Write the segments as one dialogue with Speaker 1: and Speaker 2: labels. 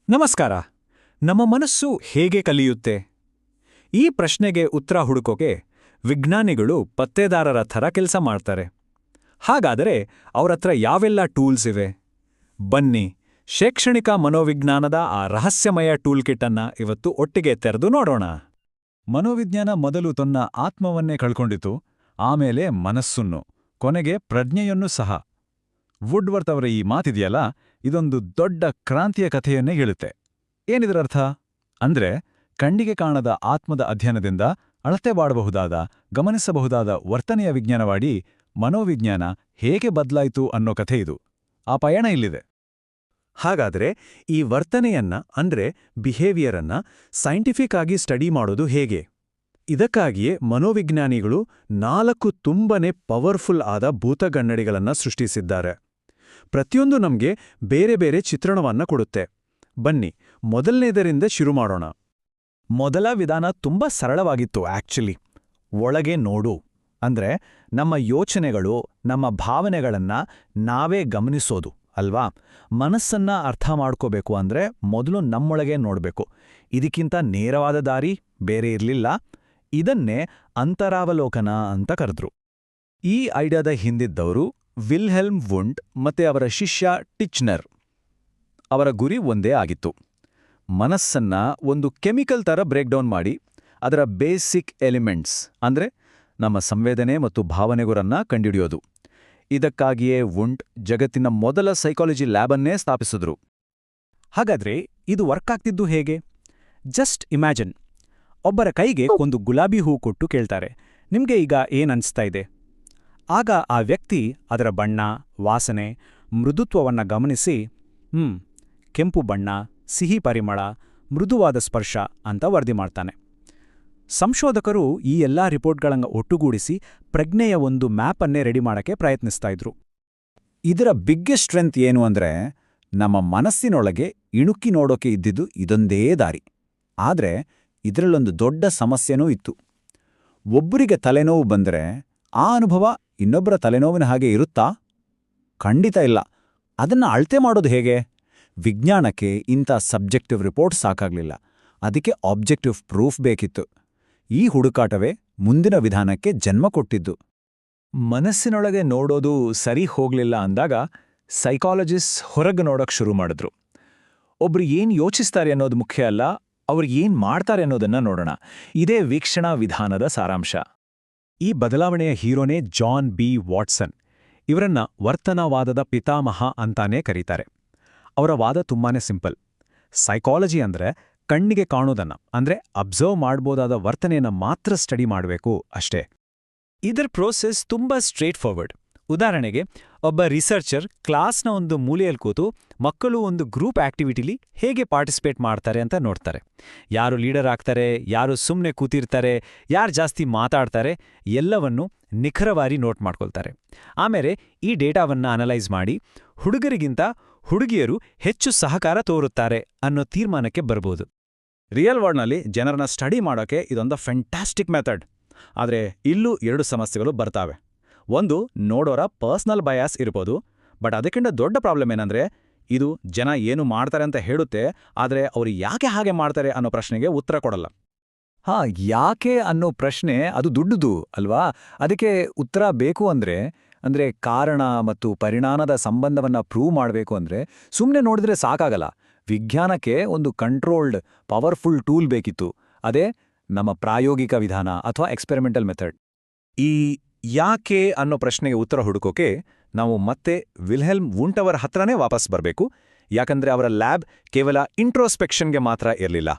Speaker 1: ನಮಸ್ಕಾರ. ನಮ್ಮ ಮನಸ್ಸು ಹೇಗೆ ಕಲಿಯುತ್ತೆ? ಈ ಪ್ರಶ್ನೆಗೆ ಉತ್ತರ ಹುಡುಕೋಕೆ ವಿಜ್ಞಾನಿಗಳು ಪತ್ತೇದಾರರ ಥರ ಕೆಲಸ ಮಾಡ್ತಾರೆ. ಹಾಗಾದರೆ ಅವರತ್ರ ಯಾವೆಲ್ಲ ಟೂಲ್ಸ್ ಇವೆ? ಬನ್ನಿ, ಶೈಕ್ಷಣಿಕ ಮನೋವಿಜ್ಞಾನದ ಆ ರಹಸ್ಯಮಯ ಟೂಲ್ ಕಿಟ್ ಅನ್ನ ಇವತ್ತು ಒಟ್ಟಿಗೆ ತೆರೆದು ನೋಡೋಣ.
Speaker 2: ಮನೋವಿಜ್ಞಾನ ಮೊದಲು ತನ್ನ ಆತ್ಮವನ್ನೇ ಕಳ್ಕೊಂಡಿತು, ಆಮೇಲೆ ಮನಸ್ಸನ್ನು, ಕೊನೆಗೆ ಪ್ರಜ್ಞೆಯನ್ನೂ ಸಹ. ವುಡ್ವರ್ತ್ ಅವರ ಈ ಮಾತಿದೆಯಲ್ಲ, ಇದೊಂದು ದೊಡ್ಡ ಕ್ರಾಂತಿಯ ಕಥೆಯನ್ನೇ ಹೇಳುತ್ತೆ. ಏನಿದರರ್ಥ? ಅಂದ್ರೆ ಕಣ್ಣಿಗೆ ಕಾಣದ ಆತ್ಮದ ಅಧ್ಯಯನದಿಂದ ಅಳತೆ ಮಾಡಬಹುದಾದ, ಗಮನಿಸಬಹುದಾದ ವರ್ತನೆಯ ವಿಜ್ಞಾನವಾಡಿ ಮನೋವಿಜ್ಞಾನ ಹೇಗೆ ಬದಲಾಯಿತು ಅನ್ನೋ ಕಥೆ ಇದು. ಆ ಪಯಣ ಇಲ್ಲಿದೆ.
Speaker 1: ಹಾಗಾದ್ರೆ ಈ ವರ್ತನೆಯನ್ನ ಅಂದ್ರೆ ಬಿಹೇವಿಯರನ್ನ ಸೈಂಟಿಫಿಕ್ ಆಗಿ ಸ್ಟಡಿ ಮಾಡೋದು ಹೇಗೆ? ಇದಕ್ಕಾಗಿಯೇ ಮನೋವಿಜ್ಞಾನಿಗಳು 4 ತುಂಬನೇ ಪವರ್ಫುಲ್ ಆದ ಭೂತಗನ್ನಡಿಗಳನ್ನ ಸೃಷ್ಟಿಸಿದ್ದಾರೆ. ಪ್ರತಿಯೊಂದು ನಮ್ಗೆ ಬೇರೆ ಬೇರೆ ಚಿತ್ರಣವನ್ನ ಕೊಡುತ್ತೆ. ಬನ್ನಿ, ಮೊದಲನೇದರಿಂದ ಶುರು ಮಾಡೋಣ.
Speaker 2: ಮೊದಲ ವಿಧಾನ ತುಂಬಾ ಸರಳವಾಗಿತ್ತು ಆಕ್ಚುಲಿ. ಒಳಗೆ ನೋಡು ಅಂದ್ರೆ ನಮ್ಮ ಯೋಚನೆಗಳು, ನಮ್ಮ ಭಾವನೆಗಳನ್ನ ನಾವೇ ಗಮನಿಸೋದು ಅಲ್ವಾ? ಮನಸ್ಸನ್ನ ಅರ್ಥ ಮಾಡ್ಕೋಬೇಕು ಅಂದ್ರೆ ಮೊದಲು ನಮ್ಮೊಳಗೆ ನೋಡ್ಬೇಕು. ಇದಕ್ಕಿಂತ ನೇರವಾದ ದಾರಿ ಬೇರೆ ಇರ್ಲಿಲ್ಲ. ಇದನ್ನೇ ಅಂತರಾವಲೋಕನ ಅಂತ ಕರೆದ್ರು. ಈ ಐಡಿಯಾದ ಹಿಂದಿದ್ದವರು ವಿಲ್ಹೆಲ್ಮ್ ವುಂಟ್ ಮತ್ತೆ ಅವರ ಶಿಷ್ಯ ಟಿಚ್ನರ್. ಅವರ ಗುರಿ ಒಂದೇ ಆಗಿತ್ತು: ಮನಸ್ಸನ್ನ ಒಂದು ಕೆಮಿಕಲ್ ಥರ ಬ್ರೇಕ್ಡೌನ್ ಮಾಡಿ ಅದರ ಬೇಸಿಕ್ ಎಲಿಮೆಂಟ್ಸ್ ಅಂದ್ರೆ ನಮ್ಮ ಸಂವೇದನೆ ಮತ್ತು ಭಾವನೆಗಳನ್ನ ಕಂಡುಹಿಡಿಯೋದು. ಇದಕ್ಕಾಗಿಯೇ ವುಂಟ್ ಜಗತ್ತಿನ ಮೊದಲ ಸೈಕಾಲಜಿ ಲ್ಯಾಬನ್ನೇ ಸ್ಥಾಪಿಸಿದ್ರು.
Speaker 1: ಹಾಗಾದ್ರೆ ಇದು ವರ್ಕ್ ಆಗ್ತಿದ್ದು ಹೇಗೆ? ಜಸ್ಟ್ ಇಮ್ಯಾಜಿನ್, ಒಬ್ಬರ ಕೈಗೆ ಒಂದು ಗುಲಾಬಿ ಹೂ ಕೊಟ್ಟು ಕೇಳ್ತಾರೆ, ನಿಮ್ಗೆ ಈಗ ಏನನ್ಸ್ತಾ ಇದೆ? ಆಗ ಆ ವ್ಯಕ್ತಿ ಅದರ ಬಣ್ಣ, ವಾಸನೆ, ಮೃದುತ್ವವನ್ನ ಗಮನಿಸಿ ಕೆಂಪು ಬಣ್ಣ, ಸಿಹಿ ಪರಿಮಳ, ಮೃದುವಾದ ಸ್ಪರ್ಶ ಅಂತ ವರದಿ ಮಾಡ್ತಾನೆ. ಸಂಶೋಧಕರು ಈ ಎಲ್ಲಾ ರಿಪೋರ್ಟ್ಗಳನ್ನ ಒಟ್ಟುಗೂಡಿಸಿ ಪ್ರಜ್ಞೆಯ ಒಂದು ಮ್ಯಾಪ್ ಅನ್ನೇ ರೆಡಿ ಮಾಡಕ್ಕೆ ಪ್ರಯತ್ನಿಸ್ತಾ ಇದ್ರು.
Speaker 2: ಇದರ ಬಿಗ್ಗೆಸ್ಟ್ ಸ್ಟ್ರೆಂತ್ ಏನು ಅಂದ್ರೆ, ನಮ್ಮ ಮನಸ್ಸಿನೊಳಗೆ ಇಣುಕಿ ನೋಡೋಕೆ ಇದ್ದಿದ್ದು ಇದೊಂದೇ ದಾರಿ. ಆದ್ರೆ ಇದರಲ್ಲೊಂದು ದೊಡ್ಡ ಸಮಸ್ಯೆನೂ ಇತ್ತು. ಒಬ್ಬರಿಗೆ ತಲೆನೋವು ಬಂದರೆ ಆ ಅನುಭವ ಇನ್ನೊಬ್ಬರ ತಲೆನೋವಿನ ಹಾಗೆ ಇರುತ್ತಾ? ಖಂಡಿತ ಇಲ್ಲ. ಅದನ್ನ ಅಳತೆ ಮಾಡೋದು ಹೇಗೆ? ವಿಜ್ಞಾನಕ್ಕೆ ಇಂಥ ಸಬ್ಜೆಕ್ಟಿವ್ ರಿಪೋರ್ಟ್ ಸಾಕಾಗ್ಲಿಲ್ಲ. ಅದಕ್ಕೆ ಆಬ್ಜೆಕ್ಟಿವ್ ಪ್ರೂಫ್ ಬೇಕಿತ್ತು. ಈ ಹುಡುಕಾಟವೇ ಮುಂದಿನ ವಿಧಾನಕ್ಕೆ ಜನ್ಮ ಕೊಟ್ಟಿದ್ದು.
Speaker 1: ಮನಸ್ಸಿನೊಳಗೆ ನೋಡೋದು ಸರಿ ಹೋಗ್ಲಿಲ್ಲ ಅಂದಾಗ ಸೈಕಾಲಜಿಸ್ಟ್ ಹೊರಗೆ ನೋಡೋಕ್ ಶುರು ಮಾಡಿದ್ರು. ಒಬ್ರು ಏನ್ ಯೋಚಿಸ್ತಾರೆ ಅನ್ನೋದು ಮುಖ್ಯ ಅಲ್ಲ, ಅವ್ರು ಏನ್ ಮಾಡ್ತಾರೆ ಅನ್ನೋದನ್ನ ನೋಡೋಣ. ಇದೇ ವೀಕ್ಷಣಾ ವಿಧಾನದ ಸಾರಾಂಶ. ಈ ಬದಲಾವಣೆಯ ಹೀರೋನೇ ಜಾನ್ ಬಿ ವಾಟ್ಸನ್. ಇವರನ್ನ ವರ್ತನವಾದದ ಪಿತಾಮಹ ಅಂತಾನೇ ಕರೀತಾರೆ. ಅವರ ವಾದ ತುಂಬಾನೇ ಸಿಂಪಲ್. ಸೈಕಾಲಜಿ ಅಂದ್ರೆ ಕಣ್ಣಿಗೆ ಕಾಣೋದನ್ನ, ಅಂದ್ರೆ ಅಬ್ಸರ್ವ್ ಮಾಡ್ಬೋದಾದ ವರ್ತನೆಯನ್ನ ಮಾತ್ರ ಸ್ಟಡಿ ಮಾಡಬೇಕು ಅಷ್ಟೇ. ಇದರ ಪ್ರೋಸೆಸ್ ತುಂಬಾ ಸ್ಟ್ರೇಟ್ ಫಾರ್ವರ್ಡ್. ಉದಾಹರಣೆಗೆ, ಒಬ್ಬ ರಿಸರ್ಚರ್ ಕ್ಲಾಸ್ನ ಒಂದು ಮೂಲೆಯಲ್ಲಿ ಕೂತು ಮಕ್ಕಳು ಒಂದು ಗ್ರೂಪ್ ಆಕ್ಟಿವಿಟಿಲಿ ಹೇಗೆ ಪಾರ್ಟಿಸಿಪೇಟ್ ಮಾಡ್ತಾರೆ ಅಂತ ನೋಡ್ತಾರೆ. ಯಾರು ಲೀಡರ್ ಆಗ್ತಾರೆ, ಯಾರು ಸುಮ್ಮನೆ ಕೂತಿರ್ತಾರೆ, ಯಾರು ಜಾಸ್ತಿ ಮಾತಾಡ್ತಾರೆ, ಎಲ್ಲವನ್ನೂ ನಿಖರವಾಗಿ ನೋಟ್ ಮಾಡ್ಕೊಳ್ತಾರೆ. ಆಮೇಲೆ ಈ ಡೇಟಾವನ್ನ ಅನಲೈಸ್ ಮಾಡಿ ಹುಡುಗರಿಗಿಂತ ಹುಡುಗಿಯರು ಹೆಚ್ಚು ಸಹಕಾರ ತೋರುತ್ತಾರೆ ಅನ್ನೋ ತೀರ್ಮಾನಕ್ಕೆ ಬರ್ಬೋದು.
Speaker 2: ರಿಯಲ್ ವರ್ಲ್ಡ್ನಲ್ಲಿ ಜನರನ್ನ ಸ್ಟಡಿ ಮಾಡೋಕೆ ಇದೊಂದು ಫ್ಯಾಂಟಾಸ್ಟಿಕ್ ಮೆಥಡ್. ಆದರೆ ಇಲ್ಲೂ 2 ಸಮಸ್ಯೆಗಳು ಬರ್ತಾವೆ. ಒಂದು, ನೋಡೋರ ಪರ್ಸ್ನಲ್ ಬಯಾಸ್ ಇರ್ಬೋದು. ಬಟ್ ಅದಕ್ಕಿಂತ ದೊಡ್ಡ ಪ್ರಾಬ್ಲಮ್ ಏನಂದ್ರೆ, ಇದು ಜನ ಏನು ಮಾಡ್ತಾರೆ ಅಂತ ಹೇಳುತ್ತೆ, ಆದರೆ ಅವರು ಯಾಕೆ ಹಾಗೆ ಮಾಡ್ತಾರೆ ಅನ್ನೋ ಪ್ರಶ್ನೆಗೆ ಉತ್ತರ ಕೊಡಲ್ಲ.
Speaker 1: ಯಾಕೆ ಅನ್ನೋ ಪ್ರಶ್ನೆ ಅದು ದುಡ್ಡುದು ಅಲ್ವಾ? ಅದಕ್ಕೆ ಉತ್ತರ ಬೇಕು ಅಂದ್ರೆ ಕಾರಣ ಮತ್ತು ಪರಿಣಾಮದ ಸಂಬಂಧವನ್ನ ಪ್ರೂವ್ ಮಾಡಬೇಕು ಅಂದ್ರೆ ಸುಮ್ಮನೆ ನೋಡಿದ್ರೆ ಸಾಕಾಗಲ್ಲ. ವಿಜ್ಞಾನಕ್ಕೆ ಒಂದು ಕಂಟ್ರೋಲ್ಡ್, ಪವರ್ಫುಲ್ ಟೂಲ್ ಬೇಕಿತ್ತು. ಅದೇ ನಮ್ಮ ಪ್ರಾಯೋಗಿಕ ವಿಧಾನ ಅಥವಾ ಎಕ್ಸ್ಪೆರಿಮೆಂಟಲ್ ಮೆಥಡ್.
Speaker 2: ಈ ಯಾಕೆ ಅನ್ನೋ ಪ್ರಶ್ನೆಗೆ ಉತ್ತರ ಹುಡುಕೋಕೆ ನಾವು ಮತ್ತೆ ವಿಲ್ಹೆಲ್ಮ್ ವುಂಟ್ ಅವರ ಹತ್ರನೇ ವಾಪಸ್ ಬರಬೇಕು. ಯಾಕಂದ್ರೆ ಅವರ ಲ್ಯಾಬ್ ಕೇವಲ ಇಂಟ್ರೋಸ್ಪೆಕ್ಷನ್ಗೆ ಮಾತ್ರ ಇರಲಿಲ್ಲ.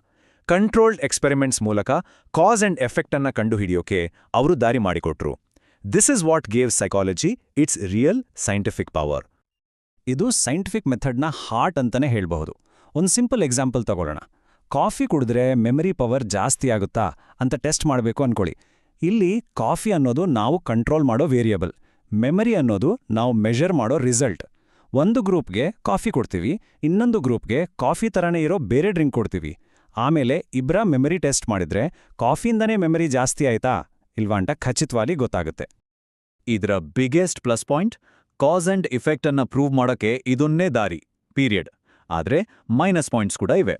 Speaker 2: ಕಂಟ್ರೋಲ್ಡ್ ಎಕ್ಸ್ಪೆರಿಮೆಂಟ್ಸ್ ಮೂಲಕ ಕಾಸ್ ಅಂಡ್ ಎಫೆಕ್ಟ್ ಅನ್ನ ಕಂಡುಹಿಡಿಯೋಕೆ ಅವರು ದಾರಿ ಮಾಡಿಕೊಟ್ರು. This is what gave psychology it's real scientific power.
Speaker 1: ಇದು ಸೈಂಟಿಫಿಕ್ ಮೆಥಡ್ನ ಹಾರ್ಟ್ ಅಂತಾನೆ ಹೇಳ್ಬಹುದು. ಒಂದು ಸಿಂಪಲ್ ಎಕ್ಸಾಂಪಲ್ ತಗೊಳ್ಳೋಣ. ಕಾಫಿ ಕುಡಿದ್ರೆ ಮೆಮರಿ ಪವರ್ ಜಾಸ್ತಿ ಆಗುತ್ತಾ ಅಂತ ಟೆಸ್ಟ್ ಮಾಡಬೇಕು ಅನ್ಕೊಳ್ಳಿ. ಇಲ್ಲಿ ಕಾಫಿ ಅನ್ನೋದು ನಾವು ಕಂಟ್ರೋಲ್ ಮಾಡೋ ವೇರಿಯಬಲ್, ಮೆಮರಿ ಅನ್ನೋದು ನಾವು ಮೆಷರ್ ಮಾಡೋ ರಿಸಲ್ಟ್. ಒಂದು ಗ್ರೂಪ್ಗೆ ಕಾಫಿ ಕೊಡ್ತೀವಿ, ಇನ್ನೊಂದು ಗ್ರೂಪ್ಗೆ ಕಾಫಿ ಥರನೇ ಇರೋ ಬೇರೆ ಡ್ರಿಂಕ್ ಕೊಡ್ತೀವಿ. ಆಮೇಲೆ ಇಬ್ಬರ ಮೆಮರಿ ಟೆಸ್ಟ್ ಮಾಡಿದ್ರೆ ಕಾಫಿಯಿಂದನೇ ಮೆಮರಿ ಜಾಸ್ತಿ ಆಯ್ತಾ ಇಲ್ವಾ ಅಂತ ಖಚಿತವಾಗಿ ಗೊತ್ತಾಗುತ್ತೆ.
Speaker 2: ಇದರ biggest plus point, cause and effect ಅನ್ನ ಪ್ರೂವ್ ಮಾಡೋಕೆ ಇದೊನ್ನೇ ದಾರಿ, ಪೀರಿಯಡ್. ಆದರೆ ಮೈನಸ್ ಪಾಯಿಂಟ್ಸ್ ಕೂಡ ಇವೆ.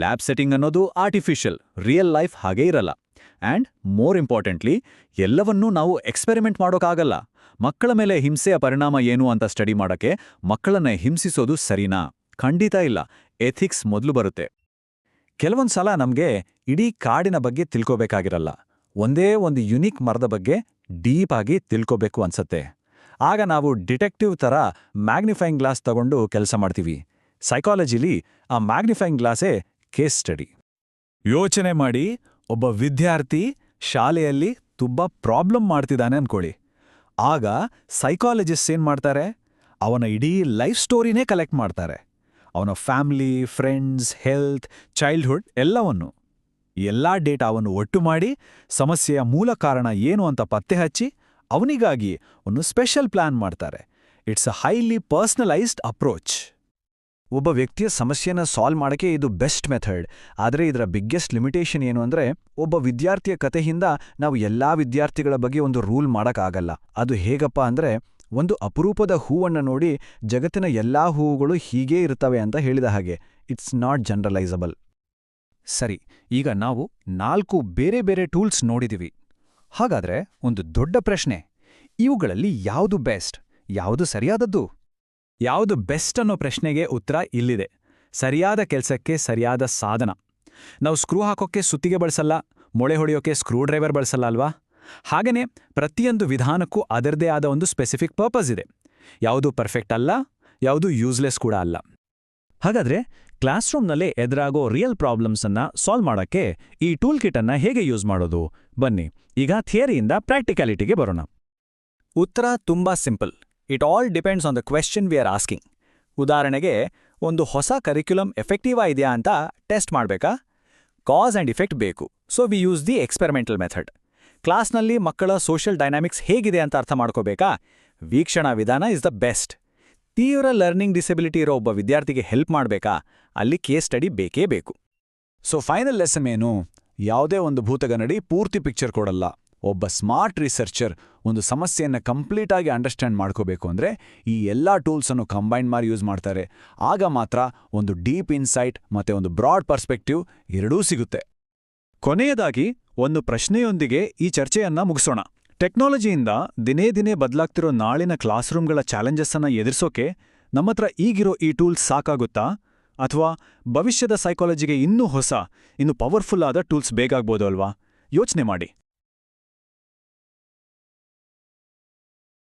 Speaker 2: ಲ್ಯಾಬ್ ಸೆಟ್ಟಿಂಗ್ ಅನ್ನೋದು ಆರ್ಟಿಫಿಷಿಯಲ್, ರಿಯಲ್ ಲೈಫ್ ಹಾಗೇ ಇರಲ್ಲ. ಆ್ಯಂಡ್ ಮೋರ್ ಇಂಪಾರ್ಟೆಂಟ್ಲಿ, ಎಲ್ಲವನ್ನೂ ನಾವು ಎಕ್ಸ್ಪೆರಿಮೆಂಟ್ ಮಾಡೋಕ್ಕಾಗಲ್ಲ. ಮಕ್ಕಳ ಮೇಲೆ ಹಿಂಸೆಯ ಪರಿಣಾಮ ಏನು ಅಂತ ಸ್ಟಡಿ ಮಾಡೋಕ್ಕೆ ಮಕ್ಕಳನ್ನ ಹಿಂಸಿಸೋದು ಸರಿನಾ? ಖಂಡಿತ ಇಲ್ಲ. ಎಥಿಕ್ಸ್ ಮೊದಲು ಬರುತ್ತೆ.
Speaker 1: ಕೆಲವೊಂದು ಸಲ ನಮಗೆ ಇಡೀ ಕಾಡಿನ ಬಗ್ಗೆ ತಿಳ್ಕೋಬೇಕಾಗಿರಲ್ಲ, ಒಂದೇ ಒಂದು ಯುನಿಕ್ ಮರದ ಬಗ್ಗೆ ಡೀಪ್ ಆಗಿ ತಿಳ್ಕೋಬೇಕು ಅನ್ಸತ್ತೆ. ಆಗ ನಾವು ಡಿಟೆಕ್ಟಿವ್ ಥರ ಮ್ಯಾಗ್ನಿಫೈಯಿಂಗ್ ಗ್ಲಾಸ್ ತಗೊಂಡು ಕೆಲಸ ಮಾಡ್ತೀವಿ. ಸೈಕಾಲಜಿಲಿ ಆ ಮ್ಯಾಗ್ನಿಫೈಯಿಂಗ್ ಗ್ಲಾಸೇ ಕೇಸ್ ಸ್ಟಡಿ. ಯೋಚನೆ ಮಾಡಿ, ಒಬ್ಬ ವಿದ್ಯಾರ್ಥಿ ಶಾಲೆಯಲ್ಲಿ ತುಂಬ ಪ್ರಾಬ್ಲಮ್ ಮಾಡ್ತಿದ್ದಾನೆ ಅನ್ಕೊಳ್ಳಿ. ಆಗ ಸೈಕಾಲಜಿಸ್ಟ್ ಏನ್ ಮಾಡ್ತಾರೆ? ಅವನ ಇಡೀ ಲೈಫ್ ಸ್ಟೋರಿನೇ ಕಲೆಕ್ಟ್ ಮಾಡ್ತಾರೆ. ಅವನ ಫ್ಯಾಮಿಲಿ, ಫ್ರೆಂಡ್ಸ್, ಹೆಲ್ತ್, ಚೈಲ್ಡ್ಹುಡ್ ಎಲ್ಲವನ್ನು, ಎಲ್ಲ ಡೇಟಾವನ್ನು ಒಟ್ಟು ಮಾಡಿ ಸಮಸ್ಯೆಯ ಮೂಲ ಕಾರಣ ಏನು ಅಂತ ಪತ್ತೆ ಹಚ್ಚಿ ಅವನಿಗಾಗಿ ಒಂದು ಸ್ಪೆಷಲ್ ಪ್ಲಾನ್ ಮಾಡ್ತಾರೆ. It's a highly personalised approach. ಒಬ್ಬ ವ್ಯಕ್ತಿಯ ಸಮಸ್ಯೆನ ಸಾಲ್ವ್ ಮಾಡೋಕ್ಕೆ ಇದು ಬೆಸ್ಟ್ ಮೆಥಡ್. ಆದರೆ ಇದರ ಬಿಗ್ಗೆಸ್ಟ್ ಲಿಮಿಟೇಷನ್ ಏನು ಅಂದರೆ, ಒಬ್ಬ ವಿದ್ಯಾರ್ಥಿಯ ಕಥೆಯಿಂದ ನಾವು ಎಲ್ಲಾ ವಿದ್ಯಾರ್ಥಿಗಳ ಬಗ್ಗೆ ಒಂದು ರೂಲ್ ಮಾಡೋಕ್ಕಾಗಲ್ಲ. ಅದು ಹೇಗಪ್ಪ ಅಂದರೆ, ಒಂದು ಅಪರೂಪದ ಹೂವನ್ನು ನೋಡಿ ಜಗತ್ತಿನ ಎಲ್ಲಾ ಹೂವುಗಳು ಹೀಗೇ ಇರ್ತವೆ ಅಂತ ಹೇಳಿದ ಹಾಗೆ. It's not generalisable. ಸರಿ, ಈಗ ನಾವು 4 ಬೇರೆ ಬೇರೆ ಟೂಲ್ಸ್ ನೋಡಿದಿವಿ. ಹಾಗಾದ್ರೆ ಒಂದು ದೊಡ್ಡ ಪ್ರಶ್ನೆ, ಇವುಗಳಲ್ಲಿ ಯಾವುದು ಬೆಸ್ಟ್, ಯಾವುದು ಸರಿಯಾದದ್ದು? ಯಾವುದು ಬೆಸ್ಟ್ ಅನ್ನೋ ಪ್ರಶ್ನೆಗೆ ಉತ್ತರ ಇಲ್ಲಿದೆ. ಸರಿಯಾದ ಕೆಲಸಕ್ಕೆ ಸರಿಯಾದ ಸಾಧನ. ನಾವು ಸ್ಕ್ರೂ ಹಾಕೋಕ್ಕೆ ಸುತ್ತಿಗೆ ಬಳಸಲ್ಲ, ಮೊಳೆ ಹೊಡೆಯೋಕೆ ಸ್ಕ್ರೂ ಡ್ರೈವರ್ ಬಳಸಲ್ಲ ಅಲ್ವಾ? ಹಾಗೇನೆ ಪ್ರತಿಯೊಂದು ವಿಧಾನಕ್ಕೂ ಅದರದೇ ಆದ ಒಂದು ಸ್ಪೆಸಿಫಿಕ್ ಪರ್ಪಸ್ ಇದೆ. ಯಾವುದು ಪರ್ಫೆಕ್ಟ್ ಅಲ್ಲ, ಯಾವುದು ಯೂಸ್ಲೆಸ್ ಕೂಡ ಅಲ್ಲ. ಹಾಗಾದ್ರೆ ಕ್ಲಾಸ್ ರೂಮ್ನಲ್ಲೇ ಎದುರಾಗೋ ರಿಯಲ್ ಪ್ರಾಬ್ಲಮ್ಸನ್ನ ಸಾಲ್ವ್ ಮಾಡೋಕ್ಕೆ ಈ ಟೂಲ್ ಕಿಟ್ ಅನ್ನ ಹೇಗೆ ಯೂಸ್ ಮಾಡೋದು? ಬನ್ನಿ ಈಗ ಥಿಯರಿಯಿಂದ ಪ್ರಾಕ್ಟಿಕ್ಯಾಲಿಟಿಗೆ ಬರೋಣ. ಉತ್ತರ ತುಂಬಾ simple. It all depends on the question we are asking. ಉದಾಹರಣೆಗೆ, ಒಂದು ಹೊಸ ಕರಿಕ್ಯುಲಮ್ ಎಫೆಕ್ಟಿವ್ ಇದೆಯಾ ಅಂತ ಟೆಸ್ಟ್ ಮಾಡಬೇಕಾ? ಕಾಸ್ ಆ್ಯಂಡ್ ಇಫೆಕ್ಟ್ ಬೇಕು, so we use the experimental method. ಕ್ಲಾಸ್ನಲ್ಲಿ ಮಕ್ಕಳ ಸೋಷಿಯಲ್ ಡೈನಾಮಿಕ್ಸ್ ಹೇಗಿದೆ ಅಂತ ಅರ್ಥ ಮಾಡ್ಕೋಬೇಕಾ? ವೀಕ್ಷಣಾ ವಿಧಾನ ಇಸ್ ದ ಬೆಸ್ಟ್. ತೀವ್ರ ಲರ್ನಿಂಗ್ ಡಿಸೆಬಿಲಿಟಿ ಇರೋ ಒಬ್ಬ ವಿದ್ಯಾರ್ಥಿಗೆ ಹೆಲ್ಪ್ ಮಾಡಬೇಕಾ? ಅಲ್ಲಿ ಕೇಸ್ ಸ್ಟಡಿ ಬೇಕೇ ಬೇಕು. ಸೊ ಫೈನಲ್ ಲೆಸನ್ ಏನು? ಯಾವುದೇ ಒಂದು ಭೂತಗನ್ನಡಿ ಪೂರ್ತಿ ಪಿಕ್ಚರ್ ಕೊಡಲ್ಲ. ಒಬ್ಬ ಸ್ಮಾರ್ಟ್ ರಿಸರ್ಚರ್ ಒಂದು ಸಮಸ್ಯೆಯನ್ನು ಕಂಪ್ಲೀಟಾಗಿ ಅಂಡರ್ಸ್ಟ್ಯಾಂಡ್ ಮಾಡ್ಕೋಬೇಕು ಅಂದರೆ ಈ ಎಲ್ಲ ಟೂಲ್ಸನ್ನು ಕಂಬೈನ್ ಮಾಡಿ ಯೂಸ್ ಮಾಡ್ತಾರೆ. ಆಗ ಮಾತ್ರ ಒಂದು ಡೀಪ್ ಇನ್ಸೈಟ್ ಮತ್ತೆ ಒಂದು ಬ್ರಾಡ್ ಪರ್ಸ್ಪೆಕ್ಟಿವ್ ಎರಡೂ ಸಿಗುತ್ತೆ. ಕೊನೆಯದಾಗಿ ಒಂದು ಪ್ರಶ್ನೆಯೊಂದಿಗೆ ಈ ಚರ್ಚೆಯನ್ನ ಮುಗಿಸೋಣ. ಟೆಕ್ನಾಲಜಿಯಿಂದ ದಿನೇ ದಿನೇ ಬದಲಾಗ್ತಿರೋ ನಾಳಿನ ಕ್ಲಾಸ್ ರೂಮ್ಗಳ ಚಾಲೆಂಜಸ್ಸನ್ನ ಎದುರಿಸೋಕೆ ನಮ್ಮತ್ರ ಈಗಿರೋ ಈ ಟೂಲ್ಸ್ ಸಾಕಾಗುತ್ತಾ? ಅಥವಾ ಭವಿಷ್ಯದ ಸೈಕಾಲಜಿಗೆ ಇನ್ನೂ ಹೊಸ, ಇನ್ನೂ ಪವರ್ಫುಲ್ ಆದ ಟೂಲ್ಸ್ ಬೇಕಾಗ್ಬೋದು ಅಲ್ವಾ? ಯೋಚನೆ ಮಾಡಿ.